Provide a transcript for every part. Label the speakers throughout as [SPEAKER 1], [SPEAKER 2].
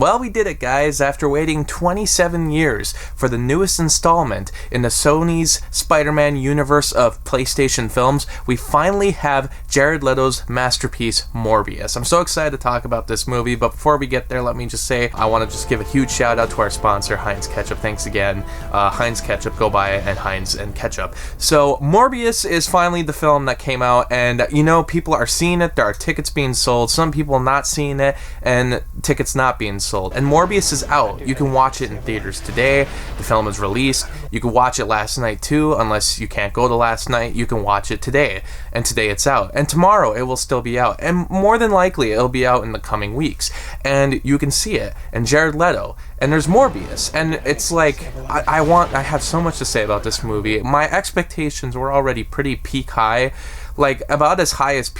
[SPEAKER 1] Well, we did it, guys. After waiting 27 years for the newest installment in the Sony's Spider-Man universe of PlayStation films, we finally have Jared Leto's masterpiece, Morbius. I'm so excited to talk about this movie, but before we get there, let me just say, I want to just give a huge shout out to our sponsor, Heinz Ketchup. Thanks again. Heinz Ketchup, go buy it, and Heinz and Ketchup. So, Morbius is finally the film that came out, and people are seeing it. There are tickets being sold, some people not seeing it, and tickets not being sold. And Morbius is out. You can watch it in theaters today. The film is released. You can watch it last night too, unless you can't go to last night. You can watch it today. And today it's out. And tomorrow it will still be out. And more than likely it'll be out in the coming weeks. And you can see it. And Jared Leto. And there's Morbius. And it's like, I have so much to say about this movie. My expectations were already pretty peak high. Like, about as high as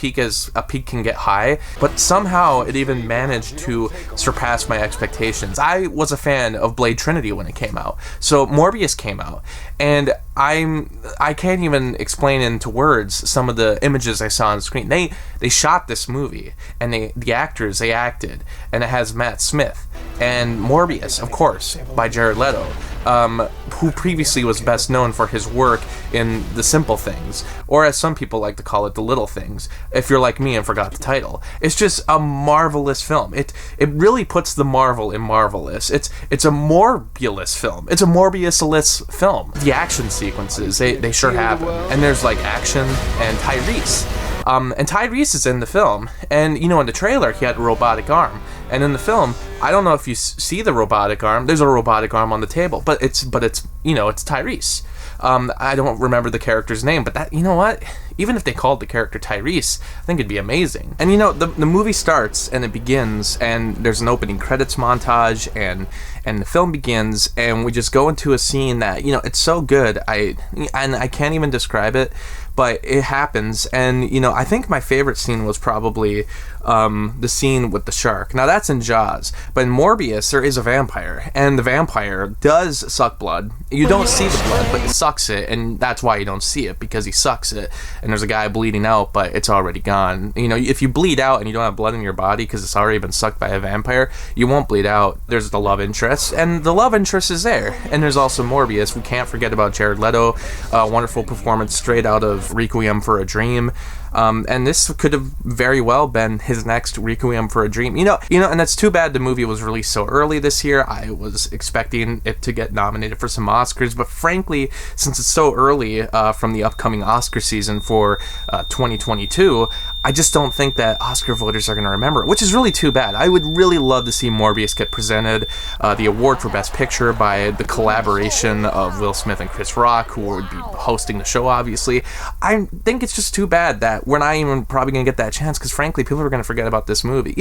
[SPEAKER 1] a peak can get high, but somehow it even managed to surpass my expectations. I was a fan of Blade Trinity when it came out, so Morbius came out, and I can't even explain into words some of the images I saw on the screen. They shot this movie, and the actors, they acted, and it has Matt Smith, and Morbius, of course, by Jared Leto, who previously was best known for his work in The Simple Things, or as some people like to call it, The Little Things, if you're like me and forgot the title. It's just a marvelous film. It really puts the Marvel in marvelous. It's a Morbius film. It's a Morbius-less film. The action sequences, they sure have them. And there's like action and Tyrese. And Tyrese is in the film, and in the trailer he had a robotic arm, and in the film, I don't know if you see the robotic arm. There's a robotic arm on the table, but it's Tyrese. I don't remember the character's name, but that, what? Even if they called the character Tyrese, I think it'd be amazing. And the movie starts and it begins, and there's an opening credits montage, and the film begins, and we just go into a scene that it's so good. I can't even describe it, but it happens. And I think my favorite scene was probably the scene with the shark. Now that's in Jaws, but in Morbius there is a vampire, and the vampire does suck blood. You don't see the blood, but he sucks it, and that's why you don't see it, because he sucks it. And there's a guy bleeding out, but it's already gone. If you bleed out and you don't have blood in your body because it's already been sucked by a vampire, you won't bleed out. There's the love interest, and the love interest is there. And there's also Morbius. We can't forget about Jared Leto. Wonderful performance straight out of Requiem for a Dream. And this could have very well been his next Requiem for a Dream. And that's too bad the movie was released so early this year. I was expecting it to get nominated for some Oscars, but frankly, since it's so early from the upcoming Oscar season for 2022, I just don't think that Oscar voters are going to remember it, which is really too bad. I would really love to see Morbius get presented the award for Best Picture by the collaboration of Will Smith and Chris Rock, who would be hosting the show, obviously. I think it's just too bad that we're not even probably going to get that chance, because frankly, people are going to forget about this movie.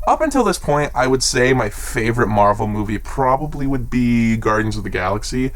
[SPEAKER 2] Up until this point, I would say my favorite Marvel movie probably would be Guardians of the Galaxy.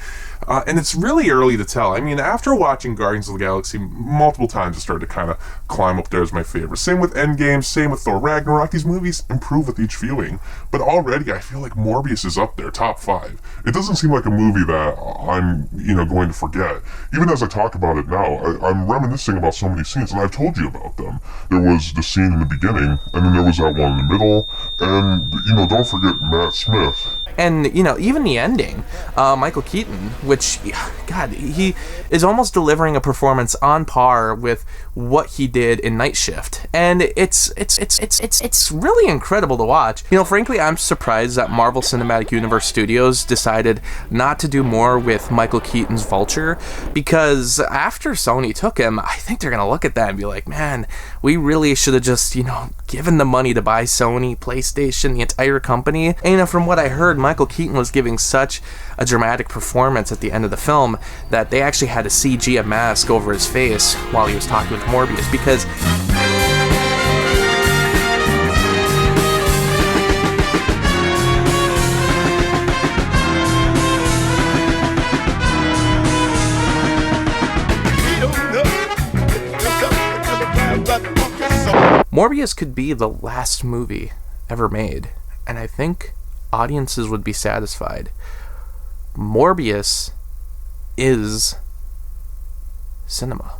[SPEAKER 2] And it's really early to tell. I mean, after watching Guardians of the Galaxy multiple times, it started to kind of climb up there as my favorite. Same with Endgame, same with Thor Ragnarok. These movies improve with each viewing. But already, I feel like Morbius is up there, top 5. It doesn't seem like a movie that I'm, going to forget. Even as I talk about it now, I'm reminiscing about so many scenes, and I've told you about them. There was the scene in the beginning, and then there was that one in the middle, and, don't forget Matt Smith.
[SPEAKER 1] And, even the ending, Michael Keaton, which, God, he is almost delivering a performance on par with what he did in Night Shift. And it's really incredible to watch. Frankly, I'm surprised that Marvel Cinematic Universe Studios decided not to do more with Michael Keaton's Vulture, because after Sony took him, I think they're going to look at that and be like, man, we really should have just, given the money to buy Sony, PlayStation, the entire company. And, from what I heard, Michael Keaton was giving such a dramatic performance at the end of the film that they actually had to CG a mask over his face while he was talking with Morbius, because Morbius could be the last movie ever made, and I think audiences would be satisfied. Morbius is cinema.